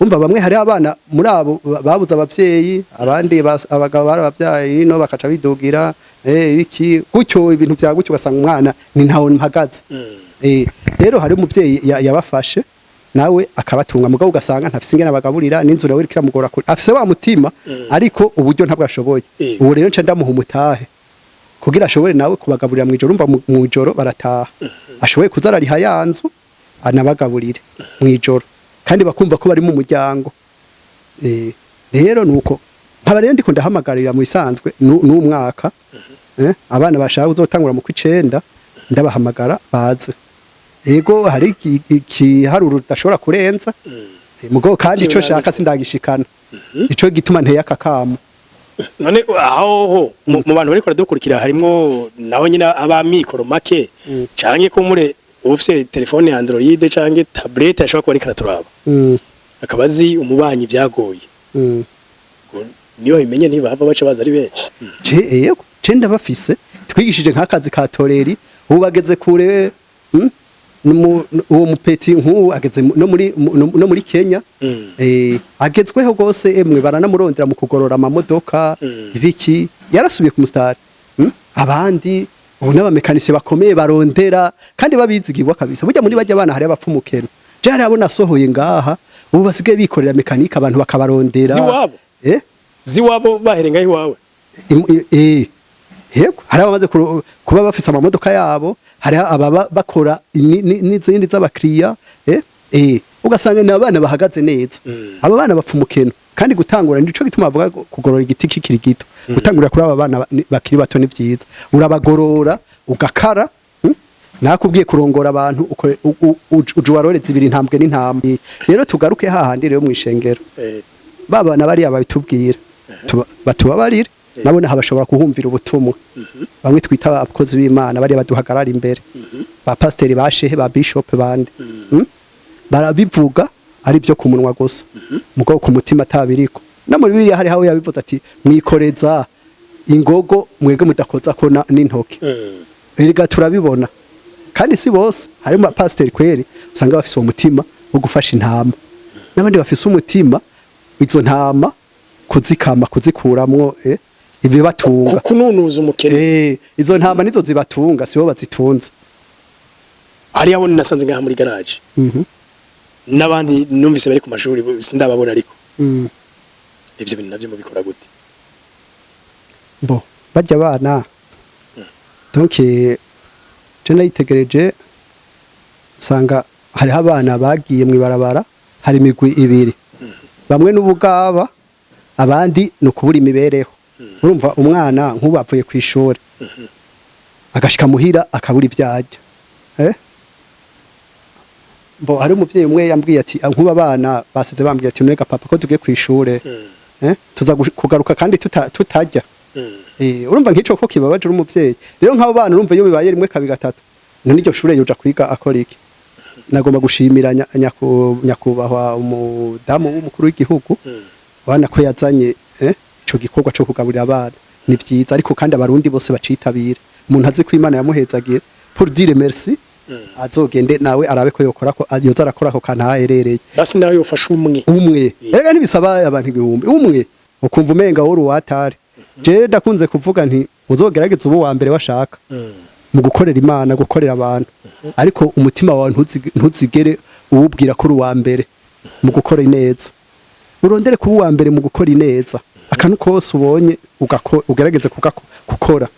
umva bamwe hari abana muri abo babuze abavyeyi abandi abagabo barabavyaye no bakaca bidugira iki gucyo ibintu bya gucyo basanga umwana ni ntawo mpagaze rero hari umuvyeyi yabafashe nawe akabatunga mugabo ugasanga ntafise ingene abagaburira n'inzu nawe kiramugora afise wa mutima ariko uburyo ntabwo ashoboye ubu rero nca ndamuha umutahe kugira ashobore nawe kubagaburira mwijoro umva mwijoro barataha ashoboye kuzarariha yanzu anabagaburire mwijoro kandi bakumva ko bari mu muryango rero nuko nkaba rero ndiko ndahamagarira mu bisanzwe n'umwaka abana bashaka uzotangura mu kw'icenda ndabahamagara baze ego hari ikiharuro udashobora kurenza mugabo kandi ico shaka sindagishikana ico gituma nteye akakamo none aho mu bantu bariko baradukurikira harimo naho nyina abamikoro make canke ko mure ufise telefone ya Android canke tablet ashobora kuba ariko araturaba akabazi umubanyi byagoye niyo bimenye ntibahava baca baza ari benshi yego cenda bafise twigishije nk'akazi ka toreri ubu bageze kure uwo mupeti nk'ubu ageze no muri Kenya agezweho gose emwe baranamurondera mu kugorora amamodoka ibiki yarasubiye ku mustari abandi ubu n'abamekanisi bakomeye barondera kandi babizigirwa kabisa burya muri bajya abana hari abapfumukeno je hari abona sohoye ngaha ubu basigaye bikorera mekanika abantu bakabarondera ziwabo baherenga iwawe yego hari abamaze kuba bafise amamodoka yabo hari ababa bakora n'izindi z'abakiriya ugasanga ni abana bahagaze neza aba bana bapfumukeno kandi gutangura nico gituma bavuga kugorora igiti kikiri gito gutangura kuri aba bana bakiri bato ni vyiza urabagorora ugakara nakubwiye kurongora abantu uje waroreza ibiri ntambwe n'intambwe rero tugaruke hahandi rero mu ishengero babana bari ababitubwira batubabarire nabo naho bashobora kuhumvira ubutumwa bamwe twita abakozi b'Imana bari baduhagarara imbere ba pasteur bashehe ba bishop bande barabivuga ari byo kumunwa gusa mugabo ku mutima tabiriko na muri bibiri hari hawo yabivuze ati mwikoreza ingogo mwege mudakoza ko n'intoke erega turabibona kandi si bose harimo pasteur kweri usanga bafise umutima wo gufasha intama n'abandi bafise umutima izo ntama kuzikama kuzikuramwo ibi batunga kununuza umukene izo ntama nizo zibatunga sibo bazitunze ari yabone nasanze ngaha muri garage nabandi numvise bari ku mashuri sindababona ariko ivyo bintu navyo mubikora gute bo bajya abana donc je nayitegereje sanga hari abana bagiye mu ibarabara hari imigwi ibiri bamwe n'ubugaba abandi no kubura imibereho urumva umwana nk'ubapfuye ku ishuri agashika muhira akabura ivyajya bo hari umuvyeyi umwe yambwiye ati nkuba abana basize bambwiye ati nega papa ko tugiye ku ishure tuza kugaruka kandi tutajya urumva nk'ico ko kibabaje umuvyeyi rero nk'abo bana urumva iyo bibaye rimwe kabiri gatatu none iryo shure yoja kwiga akora iki nagomba gushimira nyakubahwa umudamu w'umukuru w'igihugu wana ko yazanye ico gikorwa cyo kugaburira abana ni vyiza ariko kandi abarundi bose bacitabira umuntu azi ko Imana yamuhezagira pour dire merci azogende nawe arabe ko yokora ko yoza arakora ko kana haherereye basi nawe yofasha umwe erega nibisaba abantu igihumbi umwe ukumva umenga wori watari je ndakunze kuvuga nti uzogerageza ubu wa mbere washaka mu gukorera Imana gukorera abantu ariko umutima wawe ntuzigere uwubwira ko uri wa mbere mu gukora ineza urondere kuba wa mbere mu gukora ineza akantu kose ubonye ugerageze gukora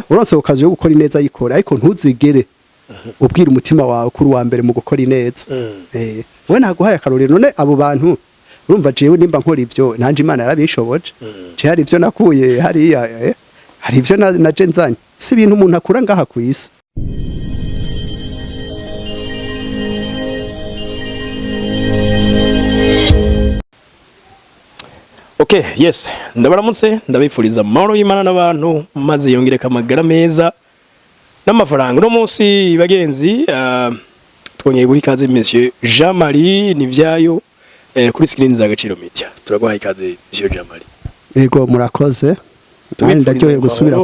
uronse ukazi yo gukora ineza yikora ariko ntuzigere ubwira umutima wawe kuri wa mbere mu gukora ineza we naguhaye akarorero none abo bantu urumva jewe nimba nkora ivyo nanje Imana yarabishoboje je hari ivyo nakuye hariya hari ivyo naje nzanye si ibintu umuntu akura ngaha ku isi Okay, yes. Ndabaramutse ndabifuriza amahoro y'Imana n'abantu maze yongereka amagara meza n'amafaranga no munsi bagenzi twongeye guha ikaze Monsieur Jean Marie Nivyayo kuri screen za Gaciro Media. Turaguha ikaze Monsieur Jean Marie. Yego murakoze. Ndaryoye gusubira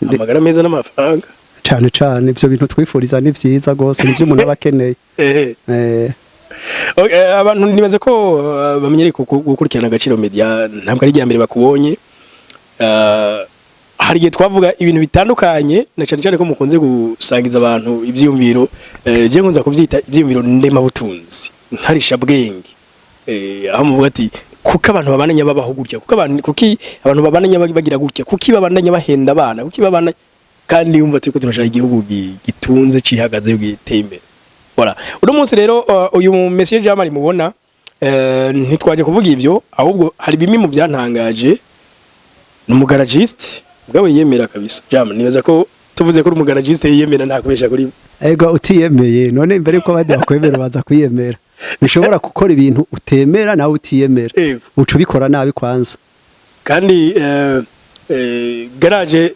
amagara meza n'amafaranga. Cyane ivyo bintu twifuriza ni vyiza gose nivyo umuntu abakeneye. abantu nibaze ko bamenyereye gukurikirana Agaciro Media ntabwo ari mbere bakubonye. Hari igihe twavuga ibintu bitandukanye na cyane ko mukunze gusangiza abantu ibyiyumviro, je nkunza kuvyita ibyiyumviro ndema butunzi nkarisha bwenge, aho muvuga ati kuko abantu babananya babaho gutya, kuko abantu babananya bagira gutya, kuko babandanya bahenda abana, kuko babana kandi yumva turi ko turashaka igihugu gitunze cihagaze giteye imbere. Voilà, uno munsi rero uyu Monsieur Jean Marie mubona ntitwaje kuvuga ivyo, ahubwo hari bimwe mu byantangaje. N'umugaragiste bwawe yemera kabisa. Jama nibaza ko tuvuze ko umugaragiste yemera nta kubesha kuri. Ego utiyemeye none imbere ko badi bakwemera baza kuyemera. Bishobora gukora ibintu utemera nawe utiyemera. Ucu bikora nabi kwanza. Kandi garage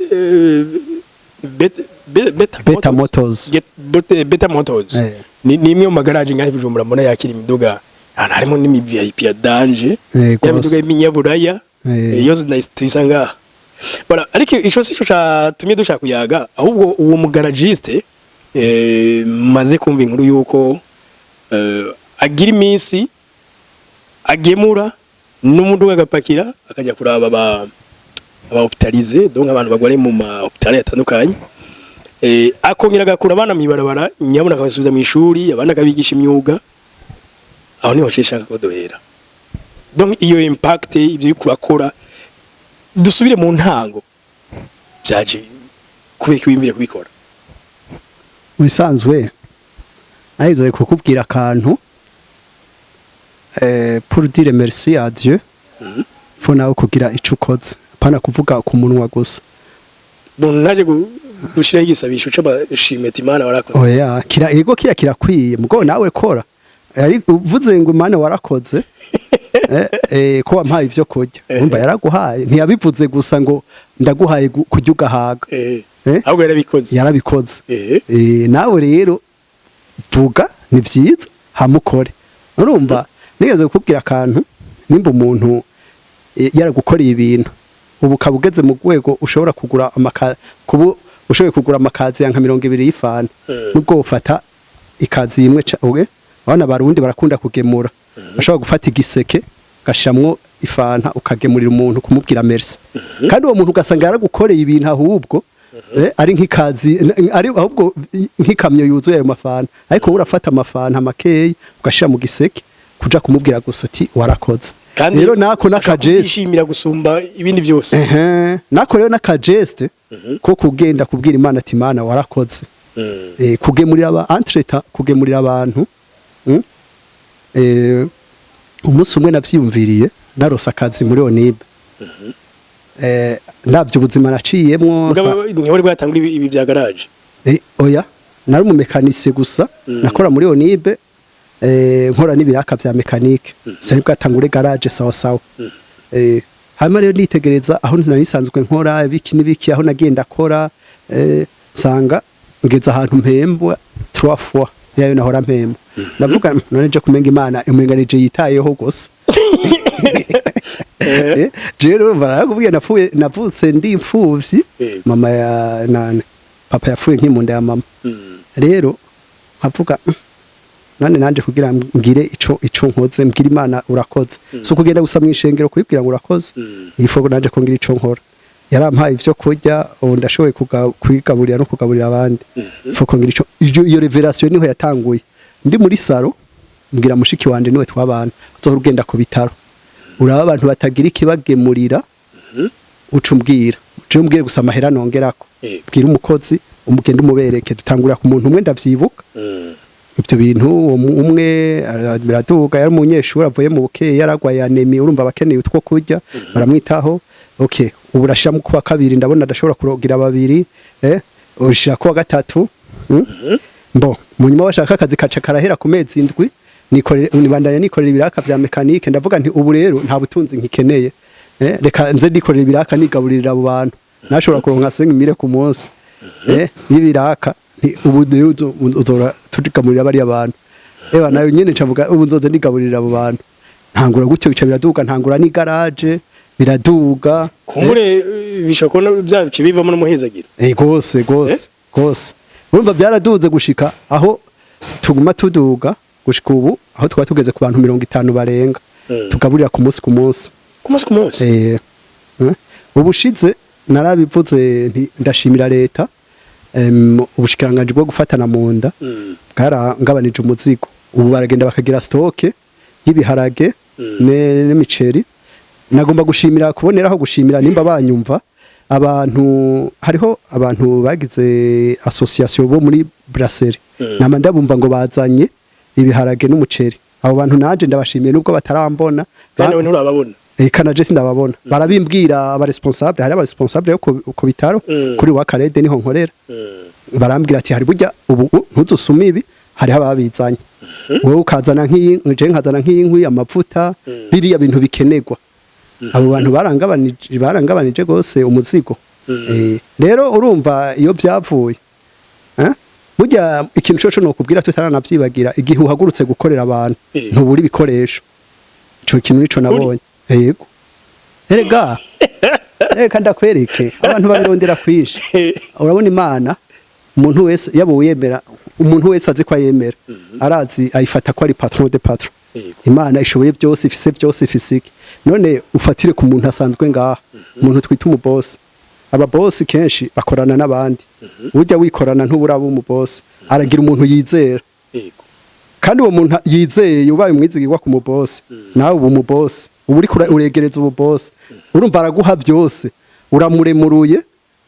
Beta Motors. Beta Motors. Ni imwe mu garage ngaho Bujumbura mbona yakira imiduga. Harimo n'imi VIP ya Danger. Y'imiduga y'Iminyaburaya. Yoze na tuyisanga. Voilà, ariko ico sico tumye dushaka kuyaga, ahubwo uwo mugaragiste maze kumva inkuru yuko agira iminsi agemura n'umuduga agapakira akajya kuraba aba hospitalize, donc abantu bagware mu ma hospital yatandukanye, akongera agakura abana mwibarabara nyabona akabasubiza mu ishuri, abana akabigisha imyuga. Aho niho nshaka ko dohera. Donc iyo impact ibyo yukurakora dusubire mu ntango byaje kubeka wimvire kubikora. Musanzwe aiza kukubwira akantu pour dire merci à Dieu. Fo nawe kugira icukoze pana kuvuga ku munwa gusa. Bon naje gushira igisabisho c'abashimeti Imana warakoze. Oya kira ego kirakwiye mugo nawe kora. Ari uvuze ngo Imana warakoze. Ko wampaye ivyo kurya umva yaraguhaye ntiyabivuze gusa ngo ndaguhaye kurya ugahaga ahubwo yarabikoze nawe rero vuga ni vyiza hamukore. Urumva nigeze kukubwira akantu, nimba umuntu yaragukoreye ibintu ubu kabugeze mu rwego ushobora kugura amakazi ya nka 200 y'ifana nubwo ufata ikazi imwe cawe. Abana barundi barakunda kugemura, bashobora gufata igiseke gashamwo ifanta ukagemurira umuntu kumubwira merci. Kandi uwo muntu ugasanga yaragukoreye ibintu ahubwo ari nk'ikazi, ari ahubwo nk'ikamyo yuzuye ayo mafanta, ariko urafata amafanta makeyi ugashira mu giseke kuja kumubwira gusa ati warakoze. Rero nako nakageste yishimira gusumba ibindi byose. Nako rero nakageste ko kugenda kubwira Imana ati Imana warakoze. Kugemurira kugemurira abantu. Umunsi umwe navyiyumviriye narose akazi muri Onib. Navyo ubuzima naciyemwo niho bwatangura ibi bya garage. Oya nari mu mekanise gusa nakora muri Onib, nkora n'ibiraka vya mekanike. Sari bwatangure garage sawa. Hama rero nitegereza aho nanisanzwe nkora ibiki nibiki, aho nagenda akora sanga ngeze ahantu mpembwa 3 fois yayo nahora mpemba. Navuga none je kumenga Imana umenganije yitayeho gose. Jero barakubwiye navutse ndi imfuvyi, mama ya nane papa yafuye nk'imunda ya mama. Rero nkavuga nane nanje kugira ngire ico nkoze mbwira Imana urakoze. So kugenda gusa mwishengero kubibwira ngo urakoze. Ifoko nanje ko ngira ico nkora. Yarampaye ivyo kurya ubu ndashoboye kwigaburira no kugaburira abandi. Ifoko ngira ico iyo revelation niho yatanguye. Ndi muri saro mbwira mushiki wanje niwe twabana uzohora ugenda ku bitaro uraba abantu batagira ikibagemurira ucumbwira umbwire gusa amahera nongerako bwira umukozi umugenda umubereke dutangura ku muntu umwe ndavyibuka. Ivyo bintu umwe biraduga yari umunyeshuri avuye mu bukeye yaragwaye anemi, urumva abakeneye utwo kurya baramwitaho. Okay ubu rashira kuwa kabiri ndabona adashobora kurogira babiri ushira kuwa gatatu. Mbo munyuma washaka akazi kaca karahera ku mezi 7 nibandanya nikorera ibiraka vya mekanike. Ndavuga nti ubu rero nta butunzi nkikeneye, reka nze nikorera ibiraka nigaburira abo bantu nashobora kuronka 5,000 ku munsi y'ibiraka. Ubu uzora tudigamurira bari abantu nayo nyene ncavuga ubu nzoze nigaburira abo bantu. Ntangura gutyo bica biraduga, ntangura ni garage biraduga kumure bishakona byabici bivamo no muhezagira. Gose urumva byaraduze gushika aho tuguma tuduga gushika ubu aho twaba tugeze ku bantu 50 barenga tugaburira ku munsi ku munsi ubushize narabivuze ndashimira leta ubushikiranganje bwo gufatana mu nda bwarangabanije umuzigo ubu baragenda bakagira stoke y'ibiharage n'imiceri nagomba gushimira kuboneraho gushimira nimba banyumva abantu hariho abantu bagize association bo muri brasserie namanda bumva ngo bazanye ibiharage n'umuceri abo bantu naje ndabashimiye nubwo batarambona kandi nturababona kanaje sindababona barabimbwira aba responsable hari aba responsable yo ku bitaro kuri wa Karede niho nkorera barambwira ati hari burya ubu ntuzusuma ibi hari ababizanye wowe ukazana nkazana nk'inkwi amavuta biriya bintu bikenerwa abo bantu barangabanije gose umuzigo rero urumva iyo byavuye burya ikintu cyo no kubwira tutaranavyibagira igihe uhagurutse gukorera abantu ntuburi bikoresho ico kintu nico nabonye yego erega reka ndakwereke abantu babirondera kwishi urabona Imana umuntu wese yabo yemera umuntu wese azi ko yemera arazi ayifata ko ari patron de patron Imana ishoboye byose ifise byose ifisike none ufatire ku muntu asanzwe ngaha umuntu twita umuboss aba boss kenshi bakorana n'abandi ujya wikorana ntuburabo umuboss aragira umuntu yizera kandi uwo muntu yizeye ubaye umwizigirwa ku muboss nawe ubu umuboss uburi uregereza ubu boss urumva araguha byose uramuremuruye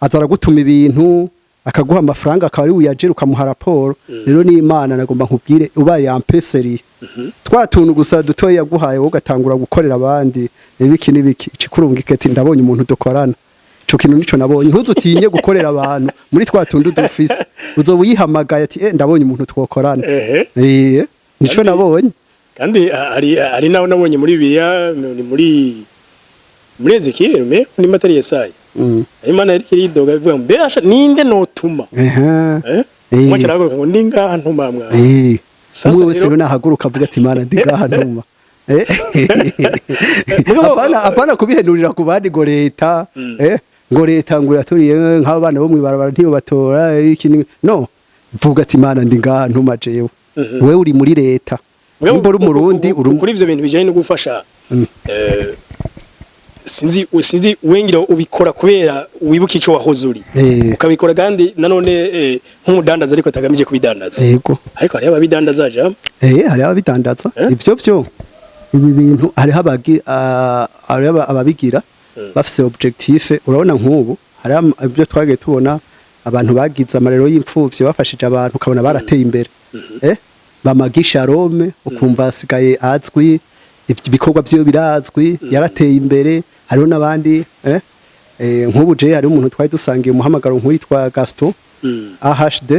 azara gutuma ibintu akaguha amafaranga akaba ari uyajera ukamuha raporo rero ni Imana nagomba nkubwire ubaye yampeseri twatuntu gusa dutoye yaguhaye wowe gatangura gukorera abandi nibiki ikikurungike ati ndabonye umuntu dukorana ico kintu nico nabonye ntuzutinye gukorera abantu muri twatundu dufise uzoba uyihamagaye ati ndabonye umuntu twokorana nico nabonye kandi ari naho nabonye muri biya ni muri Ezekiel ni matari Yesaya Imana yari kiridoga bivuga mbesha ninde notuma umwe araguruka ngo ndinga ntuma mwa umwe wese rero nahaguruka avuga ati Imana ndinga ntuma apana kubihenurira ku bandi ngo leta ngo leta ngo yaturiye nk'abana bo mwibarabara ntiyo batora iki no vuga ati Imana ndinga ntuma jewe wewe uri muri leta imboro umurundi kuri ivyo bintu bijanye no gufasha sinzi wengira ubikora kubera wibuka ico wahoze uri ukabikora kandi nanone nk'umudandaza ariko atagamije kubidandaza yego ariko hari ababidandaza ja hari ababidandaza ivyo ibi bintu hari ababigira bafise objectif urabona nk'ubu hari ibyo twagiye tubona abantu bagize amarero y'imfuvye bafashije abantu ukabona barateye imbere bamagisha Rome ukumva asigaye azwi ibikorwa byo birazwi yarateye imbere hariho nabandi nk'ubu je hari umuntu twari dusangiye umuhamagaro nk'uwitwa Gaston AHD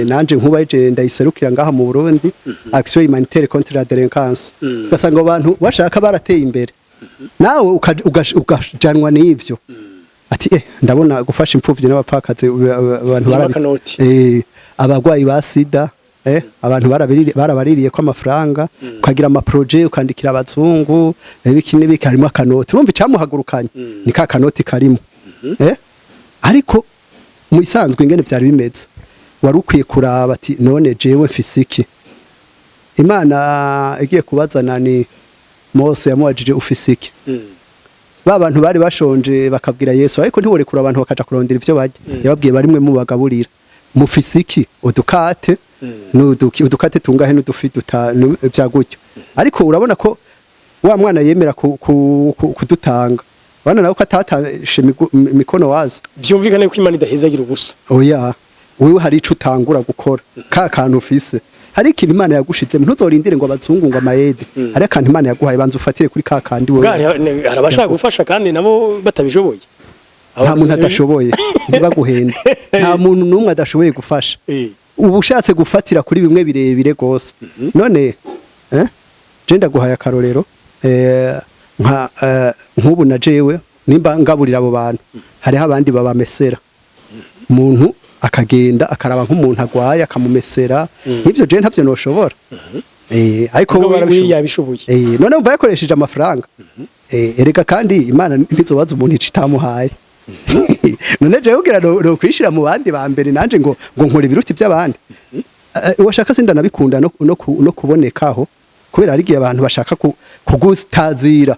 nanje nkuba je ndayiserukira ngaha mu Burundi action humanitaire contre la délinquance ugasanga abantu bashaka barateye imbere nawe ugajanwa n'ivyo ati ndabona gufasha imfuvyi n'abapfakaze abantu barabi abagwayi ba sida abantu barabaririye ko amafaranga ukagira ama projet ukandikira abazungu ibiki harimo akanoti urumva icamuhagurukanye ni ka kanoti karimo ariko mu isanzwe ingene byari bimeze wari ukwiye kuraba ati none jewe mfise iki Imana igiye kubazana ni Mose yamuwajije ufise iki bantu bari bashonje bakabwira Yesu ariko ntiwore kura abantu bakaja kurondera ivyo barya yababwiye barimwe mu bagaburira mufise iki udukate udukate tungahe n'udufi byagutyo ariko urabona ko wa mwana yemera kudutanga bana nawe ko atatashe mikono waza byumvikane ko Imana idahezagira ubusa oya wewe hari ico utangura gukora ka kantu ufise hari ikintu Imana yagushize ntuzorindire ngo abazungu ngo amayede hari akantu Imana yaguhaye banza ufatire kuri ka kandi wewe arabashaka gufasha kandi nabo batabishoboye nta muntu adashoboye ntibaguhenda nta muntu n'umwe adashoboye gufasha ubu ushatse gufatira kuri bimwe birebire gose none je ndaguhaye akarorero nk'ubu na jewe nimba ngaburira abo bantu hariho abandi babamesera umuntu akagenda akaraba nk'umuntu agwaye akamumesera nk'ivyo je ntavyo noshobora ariko barabishoboye none umva yakoresheje amafaranga erega kandi Imana ntizobaza umuntu icitamuhaye none je ugira no kwishira mu bandi ba mbere nanje ngo nkora ibiruti by'abandi washaka sinda nabikunda no kubonekaho kubera ari gihe abantu bashaka kugustazira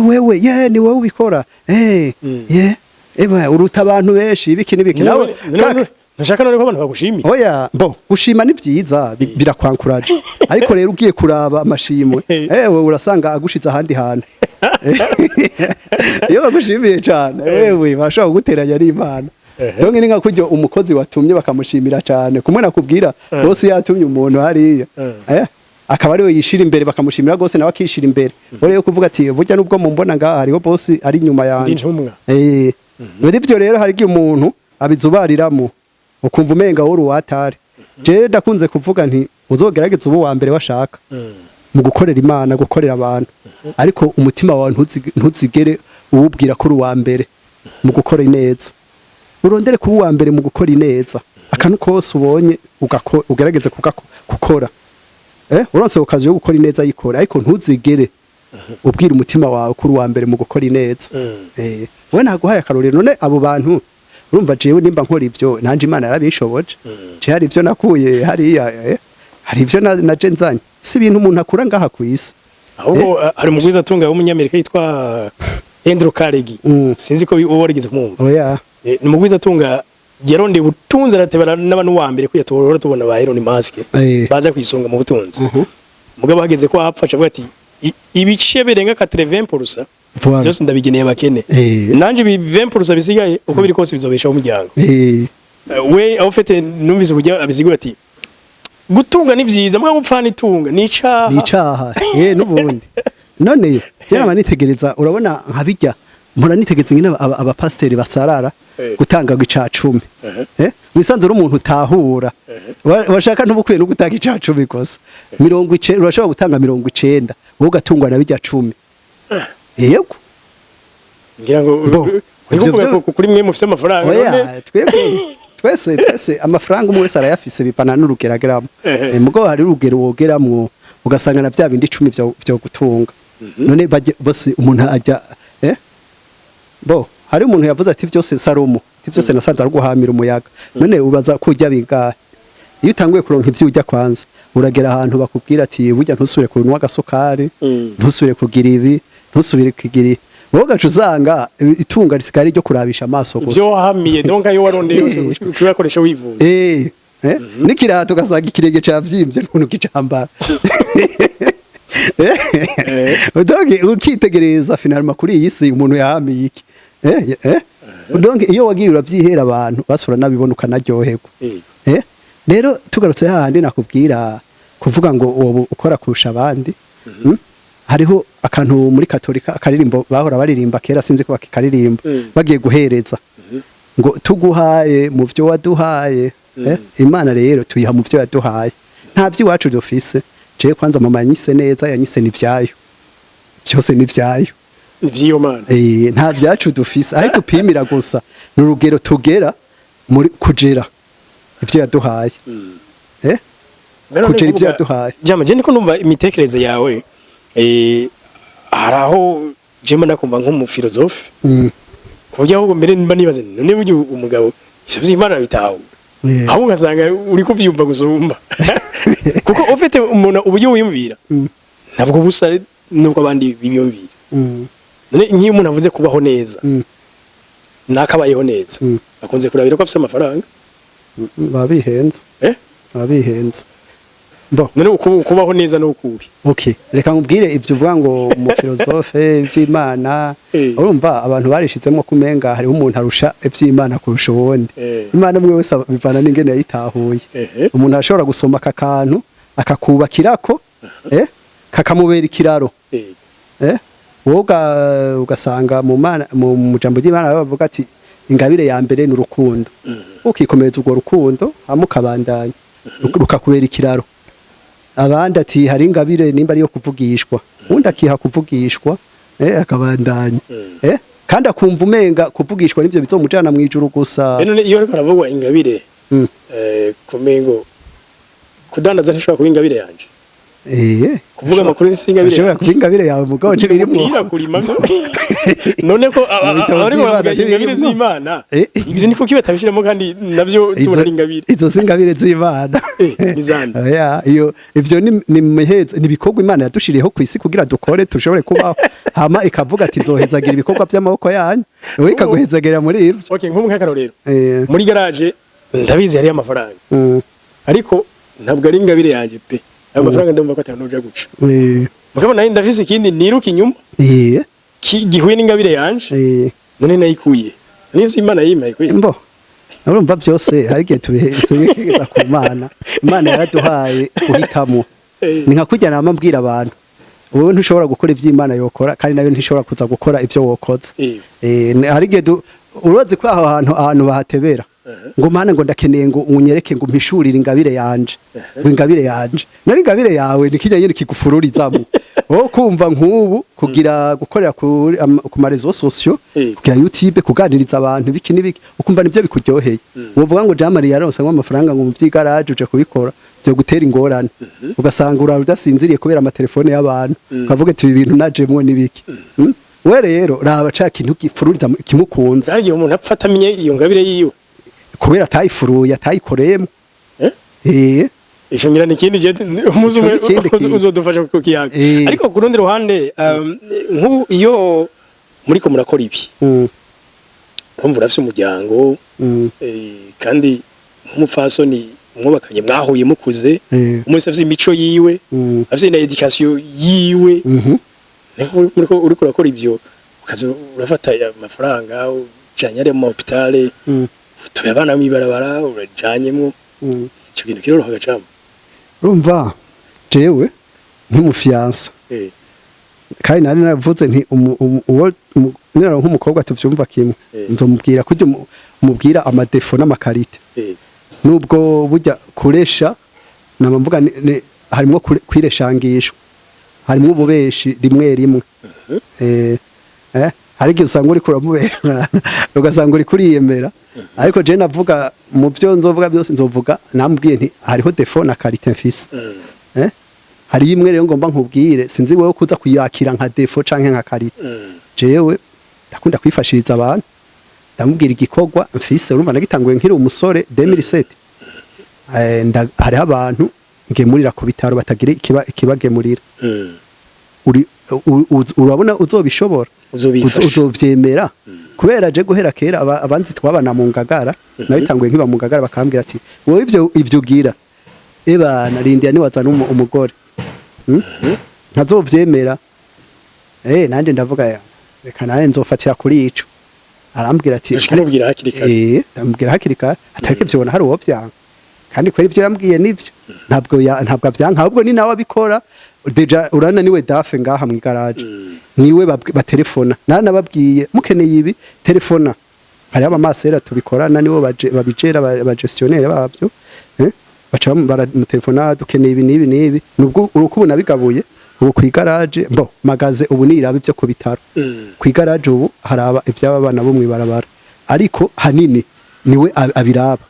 wewe ni wowe ubikora uruta abantu benshi ibiki n'ibiki nawe nashaka none ko abantu bagushimiye oya gushima ni byiza birakwankuraje ariko rero ugiye kuraba amashimwe wewe urasanga agushiza ahandi hantu iyo bagushimiye cyane wewe bashaka guteranya n'Imana donc ni nka kujyo umukozi watumye bakamushimira cyane kumwe nakubwira bose yatumye umuntu hariya akaba ariwe yishira imbere bakamushimira gose nawe akishira imbere ore yo kuvuga ati burya nubwo mumbona ngaha hariho boss ari nyuma yanje muri byo rero hari giye umuntu abizubariramo ukumva umenga wori watari je ndakunze kuvuga nti uzogerageza ubu wa mbere washaka mu gukorera Imana gukorera abantu ariko umutima wawe ntuzigere uwubwira ko uri wa mbere mu gukora ineza urondere kuba wa mbere mu gukora ineza akantu kose ubonye ugerageze gukora uronse ukazi yo gukora ineza yikora ariko ntuzigere ubwira umutima wawe kuri wa mbere mu gukora ineza we naguhaye akarorero none abo bantu urumva jewe nimba nkora ivyo nanje Imana yarabishoboje je hari ivyo nakuye hariya hari ivyo naje nzanye si ibintu umuntu akura ngaha kwisi ahubwo hari umugwiza atunga w'umunyamerika yitwa Andrew Carnegie sinzi ko uwo warigeze kumwumva oya ni umugwiza atunga yaronde butunzi aratebara n'abantu wa mbere kuyatora tubona ba Elon Musk baza kwisonga mu butunzi mugabo hageze ko apfasha avuga ati ibice birenga 80% byose ndabigeneye bakene nanje bi 20% bisigaye uko biri kose bizobesha umuryango we aufete numvise ubujya abisigura ati gutunga ni byiza mugabo upfana itunga ni icaha n'ubundi none yama nitegereza urabona nkabijya mpora nitegetse ngine abapasteri basarara gutanga gicacumi mwisanzura umuntu utahura washaka ntubukwiye no gutanga icacumi kosa 90 urashobora gutanga 90 wowe ugatungwa na bijya 10 yego ngira ngo kuri mwe mufite amafaranga oya twese amafaranga umwe wese arayafise bipana n'urugerageramo mugo hari urugero wogeramwo ugasanga na bya bindi 10 byo gutunga none bose umuntu ajya hari umuntu yavuze ati byose Salomo byose nasanze aruguhamira umuyaga none ubaza kujya bingahe iyo utanguye kuronka ivyo ujya kwanza uragera ahantu bakubwira ati burya ntusubire kunywa gasukari ntusubire kugira ibi ntusubire kugira wowe gacuzanga itunga risigari ryo kurabisha amaso gusa byo wahamiye donc ayo waronde yose urakoresha wivuza nikirato gasanga ikirege cavyimbye ntuntu kicambara donc ukitegereza finalement kuri iyi si umuntu yahamiye iki donc iyo wagiye uravyihera abantu basura nabibona ukanaryoherwa rero tugarutse hahandi nakubwira kuvuga ngo uwo ukora kurusha abandi hariho akantu muri katolika akaririmbo bahora baririmba kera sinzi ko bakikaririmba bagiye guhereza ngo tuguhaye mu byo waduhaye Imana rero tuyiha mu byo yaduhaye nta by'iwacu dufise je kwanza mama yanyise neza yanyise nivyayo cyose nivyayo ivyo Mana nta byacu dufise aho tupimira gusa n'urugero tugera muri kujera ivyo yaduhaye kujera ivyo yaduhaye jama je ndiko numva imitekerereze yawe haraho je mbona kumva nk'umufilozofe kujya ahubwo mbere mba nibaze none buryo umugabo ivyo vy'Imana bitaho aho ugasanga uri kuvyumva gusumba kuko ufite umuntu uburyo wiyumvira ntabwo busa nuko abandi bibiyumvira none nk'iyo umuntu avuze kubaho neza nakabayeho neza akunze kurabira ko afite amafaranga babihenze babihenze none kubaho neza no kubi okay reka nkubwire ivyo uvuga ngo mu filozofe ivy'Imana urumva abantu barishitsemo kumenga hari umuntu arusha ivy'Imana kurusha uwundi Imana mwe wese bivana n'ingene yitahuye umuntu ashobora gusoma akakantu akakubakirako kakamubera ikiraro woga ugasanga mu jambo ry'Imana bavuga ati ingabire ya mbere n'urukundo ukikomeza urwo rukundo amukabandanya rukakubera ikiraro abandi ati hari ingabire nimba ariyo kuvugishwa undi akiha kuvugishwa akabandanya kandi akumva umenga kuvugishwa nivyo bizomujana mwijuru gusa none iyo ariko aravugwa ingabire kumengo kudandaza ntishobora kuba ingabire yanje kuvuga amakuru y'Ingabire ushobora kuba Ingabire yawe mugabo ntibirimo kurima none ko ariko Ingabire z'Imana ivyo niko kibatabishiramo kandi navyo tubona Ingabire izo Ingabire z'Imana nizanda iyo ivyo ni meheza ni bikorwa Imana yadushiriyeho ku isi kugira dukore tushobore kubaho hama ikavuga ati zohezagira ibikorwa by'amaboko yanyu we ikaguhezagira muri ivyo okay nk'umukakaro rero muri garage ndabizi hari amafaranga ariko ntabwo ari Ingabire yanje pe amafaranga ndumva ko atanoja guca mugabo nayo ndafise ikindi niruka inyuma gihuye n'Ingabire yanje none nayikuye nizo Imana yimaye kuye mbo urumva byose hari gihe tubiheza ku Imana yaraduhaye uhitamo ni nka kujya nama mbwira abantu wowe ntushobora gukora ivy'Imana yokora kandi nayo ntishobora kuza gukora ivyo wokoze hari gihe uroze ko ahantu bahatebera ngo mana ngo ndakeneye ngo unyereke ngo mpishurire Ingabire yanje ngo Ingabire yanje nari Ingabire yawe nikijya nyine kigufururizamo wowe kumva nk'ubu kugira gukorera ku marezo sociaux kugira YouTube kuganiriza abantu biki nibiki ukumva nibyo bikuryoheye uvuga ngo Jean Marie yaronse amafaranga ngo mu by'igaraje uje kubikora byo gutera ingorane ugasanga udasinziriye kubera amatelefone y'abantu ukavuga ati ibi bintu najemwe nibiki we rero raba ca kintu gifururiza kimukunze hari umuntu apfata amenye iyo Ngabire yiwe kubera atayifuruye atayikoreyemo ishongira nikindi je umuzumwe uzodufasha kukiyaga ariko ku rundi ruhande nk'ubu iyo muri ko murakora ibi kumva urafise umuryango kandi nk'umufasoni mwubakanye mwahuye mukuze umwe afise imico yiwe afise na education yiwe niko uriko urakora ibyo ukaza urafata amafaranga ujanye mu hôpital tuyabana mwibarabara urajanyemo icyo kintu kiroroha gacamo urumva jewe nk'umufiansa kandi nari navuze nti nera nk'umukobwa tuvyumva kimwe nzomubwira kujya umubwira amadefo n'amakarite nubwo burya kuresha namvuga harimo kwireshangishwa harimo ububeshi rimwe hari igihe usanga uri kuramubera ugasanga uri kuriyemera ariko je navuga mu byo nzovuga byose nzovuga namubwiye nti hariho defo na karite mfise hari imwe rero ngomba nkubwire sinzi wewe kuza kuyakira nka defo canke nka karite jewe ndakunda kwifashiriza abantu ndamubwira igikorwa mfise urumva nagitanguye nkiri umusore 2007 hariho abantu ngemurira ku bitaro batagira ikibagemurira urabona uzobishobora uzovyemera kubera je guhera kera abanzi twabana mu Ngagara nabitanguye nkiba mu Ngagara bakambwira ati wowe ivyo ugira narindiye niwazana umugore ntazovyemera nanje ndavuga reka naye nzofatira kuri ico arambwira ati ndamubwira hakiri kare atarike vyona hari uwo vyanga kandi kweri ivyo yambwiye nivyo ntabwo avyanka ahubwo ni nawe abikora deja urana niwe dafe ngaha mu garage niwe batelefona nababwiye mukeneye ibi telefona hari abamasera tubikorana nibo babijera ba gestionnaire babyo baca baramutelefona dukeneye ibi nibi nubwo uko nabigabuye ubu ku garage magaze ubu niraba ivyo ku bitaro ku garage ubu haraba ivy'abana bo mwibarabara ariko hanini niwe abiraba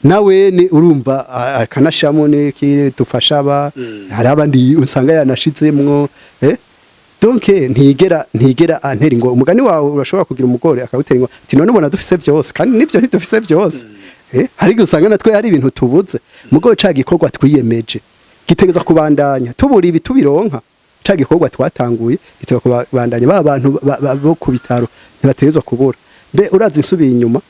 nawe ni urumva akanashamo niki dufasha aba hari abandi usanga yanashizemwo donc ntigera antera ngo umugani wawe urashobora kugira umugore akawutera ngo ati none ubona dufise byose kandi nivyo ntidufise byose hari gusanga natwe hari ibintu tubuze mugabo ca gikorwa twiyemeje gitegeza kubandanya tubura ibi tubironka ca gikorwa twatanguye gitegeza kubandanya ba bantu bo ku bitaro ntibategezwa kubura mbe urazi insubiye inyuma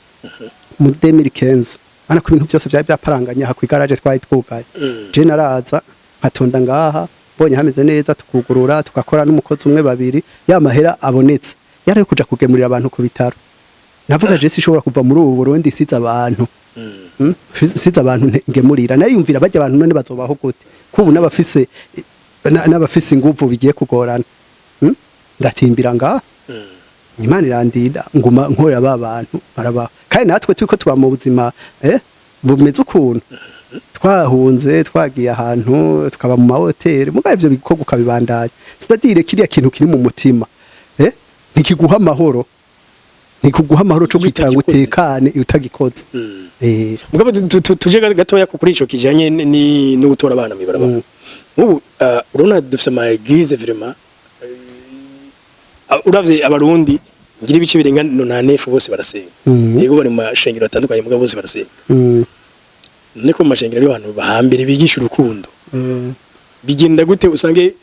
mu 2015 ana ku bintu byose byari byaparanganya ha ku garage twari twugaye je naraza nkatonda ngaha bonye hameze neza tukugurura tukakora n'umukozi umwe babiri ya mahera abonetse yari kuja kugemurira abantu ku bitaro navuga je sishobora kuva muri ubu Burundi siza abantu siza abantu ngemurira nariyumvira bajya abantu none bazobaho gute kubu n'abafise inguvu bigiye kugorana ndatimbira ngaha Imana irandinda nguma nkorera abantu baraba kandi natwe turiko tuba mu buzima bumeze ukuntu twahunze twagiye ahantu tukaba mu mahoteli mugaye ivyo bikorwa ukabibandanya c'est-à-dire kiriya kintu kiri mu mutima ntikiguha amahoro cyo kwitanga utekane utagikoze mugabo tuje gatoya kuri ico kijanye ni no gutora abana mibarabara ubu urabona dufite ama église vraiment uravye abarundi ngira ibice birenga 9 bose barasenga yego bari mu mashengero atandukanye mugabo bose barasenga niko mu mashengero ari abantu bahambira bigisha urukundo bigenda gute usange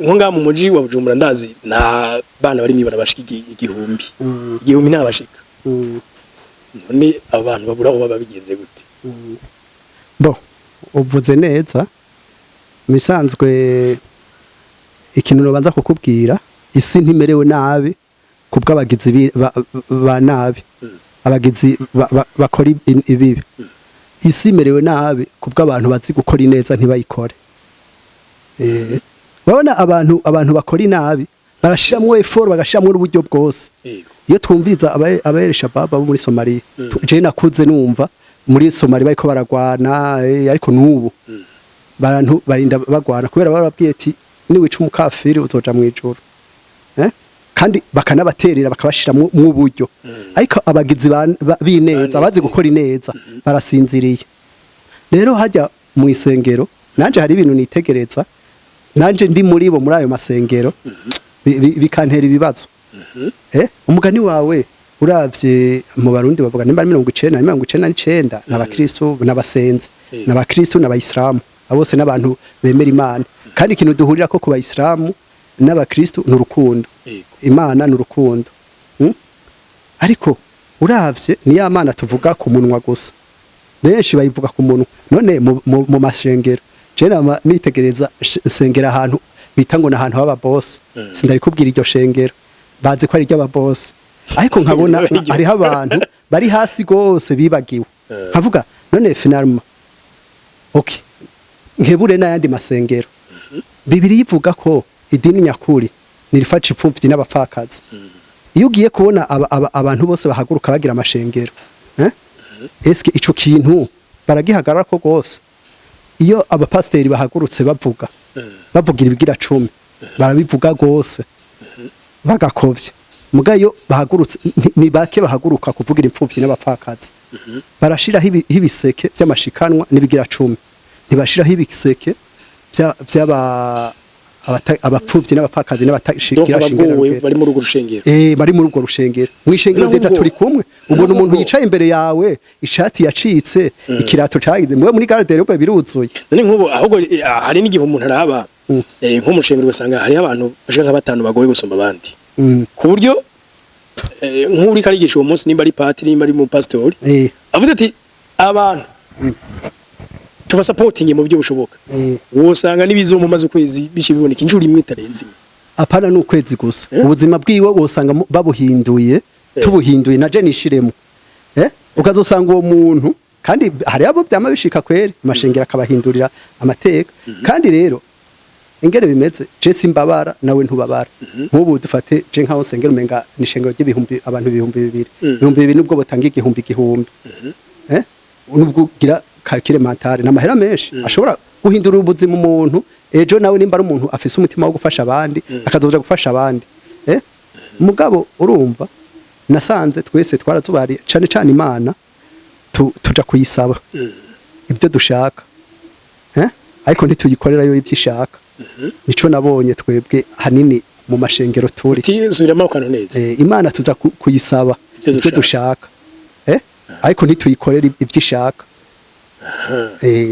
nko nga mu muji wa Bujumbura ndazi nta bana bari mibara bashika igihumbi ntabashika none abantu babura aho baba bigenze gute bo uvuze neza misanzwe ikintu nobanza kukubwira isi ntimerewe nabi kubw'abagizi ba nabi abagizi bakora ibibi isi imerewe nabi kubw'abantu bazi gukora ineza ntibayikore babona abantu bakora inabi barashiramwo effort bagashiramwo uburyo bwose iyo twumviza abayeresha baba bo muri Somalia je nakuze numva muri Somalia bariko baragwana ariko nubu bantu barinda bagwana kubera barabwiye ati niwica umukafiri uzoja mu ijuru kandi bakanabaterera bakabashiramwo mu buryo ariko abagizi bineza abazi gukora ineza barasinziriye rero hajya mu isengero nanje hari ibintu nitegereza nanje ndi muri bo muri ayo masengero bikantera ibibazo umugani wawe uravye mu barundi bavuga nimba 99 n'abakristo n'abasenzi n'abakristo n'abayisilamu abose n'abantu bemera Imana kandi ikintu duhurira ko ku bayisilamu n'abakristo n'urukundo Imana n'urukundo ariko uravye ni ya Mana tuvuga ku munwa gusa benshi bayivuga ku munwa none mu mashengero Jena nitegereza sengera ahantu bita ngo nahantu haba boss sindari kubwira iryo shengero bazi ko ari ryo aba boss ariko nkabona ari abantu bari hasi gose bibagiwe nkavuga none finalement okay nkebure n'ayandi masengero bibiri yivuga ko idini nyakuri nirifaca ipfumvyi n'abapfakazi iyo ugiye kubona abantu bose bahaguruka bagira amashengero eske ico kintu baragihagarara ko gose iyo abapasteri bahagurutse bavugira ibigira 10 barabivuga gose bagakovye mugayo bahagurutse ni bake bahaguruka kuvugira impfuvyi n'abapfakazi barashiraho ibiseke by'amashikanwa n'ibigira 10 ntibashiraho ibiseke by'aba abapfuvyi n'abapfakazi n'abatashikira shingiro bari muri urwo rushengero bari muri urwo rushengero mwishengero deja turi kumwe ubwo umuntu yicaye imbere yawe ishati yacitse ikirato cagize mwe muri garde rero biruzuye none nkubo ahubwo hari n'igihe umuntu araba nko mu rushengero basanga hari abantu bashaka batanu bagoye gusumba abandi ku buryo nk'uri karigisha uwo munsi nimba ari patiri nimba ari mu pastori avuze ati abantu tubasupporting mu byo bushoboka wosanga nibizo mu maze ukwezi bice biboneka injuru imwe itarenze apana n'ukwezi gusa ubuzima bwiwe wosanga babuhinduye tubuhinduye na je nishiremo ukazosanga uwo muntu kandi hari abo byama bishika kweri amashengera akabahindurira amateka kandi rero ingere bimeze je simbabara nawe ntubabara nk'ubu dufate je nkaho sengera umenga nishengero ry'ibihumbi abantu 2000 nubwo botanga igihumbi nubwo gira calcule mentale n'amahera menshi ashobora guhindura ubuzima umuntu ejo nawe nimba ari umuntu afise umutima wo gufasha abandi akazoja gufasha abandi mugabo urumva nasanze twese twarazubari cyane cyane Imana tuja kuyisaba ibyo dushaka ariko ntituyikorera yo ibyishaka nico nabonye twebwe hanini mu mashengero turi tizuramo kano neza Imana tuza kuyisaba ibyo dushaka ariko ntituyikorera ibyishaka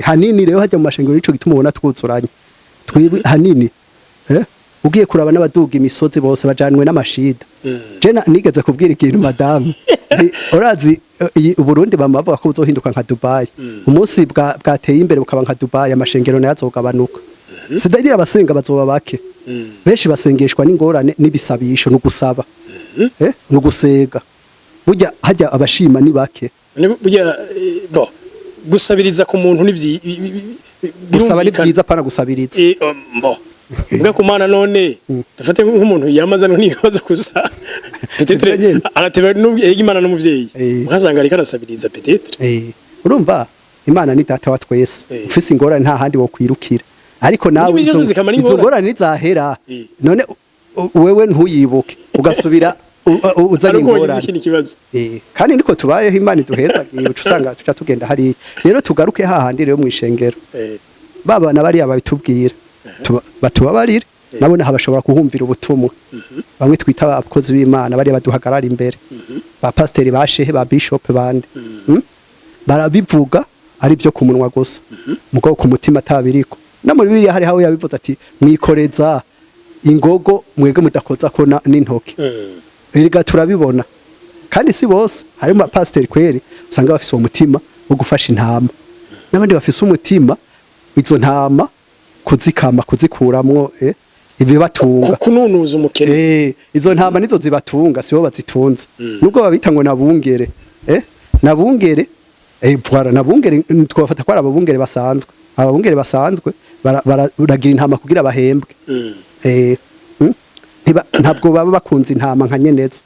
hanini rero hajya mu mashengero nico gituma ubona twuzuranye twebwe hanini ugiye kuraba n'abaduga imisozi bose bajanwe n'amashida je nigeze kubwira ikintu madame orazi Burundi bamavuga ko uzohinduka nka Dubai umunsi bwateye imbere bukaba nka Dubai amashengero nayo azogabanuka sidagira abasenga bazoba bake benshi basengeshwa n'ingorane n'ibisabisho no gusaba no gusega burya hajya abashima ni bake burya bo gusabiriza ku muntu gusaba ni byiza para gusabiriza bo mbwa kumana none dufate nk'umuntu yamazana n'ibibazo gusa peut-être arateba n'Imana n'umuvyeyi nkazanga ari karasabiriza peut-être urumva Imana ni data wa twese ufise ingorane nta handi wo kwirukira ariko nawe izo ngorane nizahera none wewe ntuyibuke ugasubira uzana ingorane kandi niko tubayeho Imana iduheza usanga tuca tugenda hari rero tugaruke hahandi rero mwishengero baba na bari ababitubwira batubabarire nabone habashobora kuhumvira ubutumwa bamwe twita abakozi b'Imana bari baduhagarara imbere ba pasiteri bashehe ba bishop bande barabivuga ari byo ku munwa gusa mugo ku mutima atabiriko no muri biriya hari hawe yabivuze ati mwikoreza ingogo mwege mudakoza ko n'intoki erega turabibona kandi si bose harimo pasiteri kweri usanga bafise uwo mutima wo gufasha intama n'abandi bafise umutima izo ntama kuzikama kuzikuramwo ibibatunga kununuza umukene izo ntama nizo zibatunga sibo bazitunze nubwo babita ngo nabungere nabungere bwara nabungere twafata ko ababungere basanzwe ababungere basanzwe baragira intama kugira bahembwe ntabwo baba bakunze intama nka nyenezo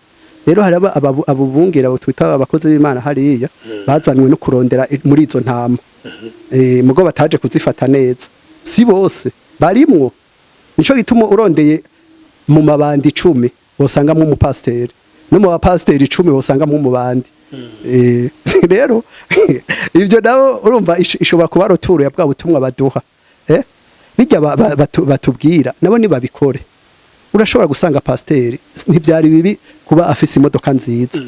rero hari abubungera twita abakozi b'Imana hariya bazanwe no kurondera muri izo ntama mugo bataje kuzifata neza si bose barimwo nico gituma urondeye mu mabandi 10 wosangamo umupasiteri no mu bapasiteri 10 wosangamo umubandi rero ivyo nawo urumva ishobora kuba roturo ya bwa butumwa baduha bijya batubwira nabo ni babikore urashobora gusanga pasiteri ntibyari bibi kuba afise imodoka nziza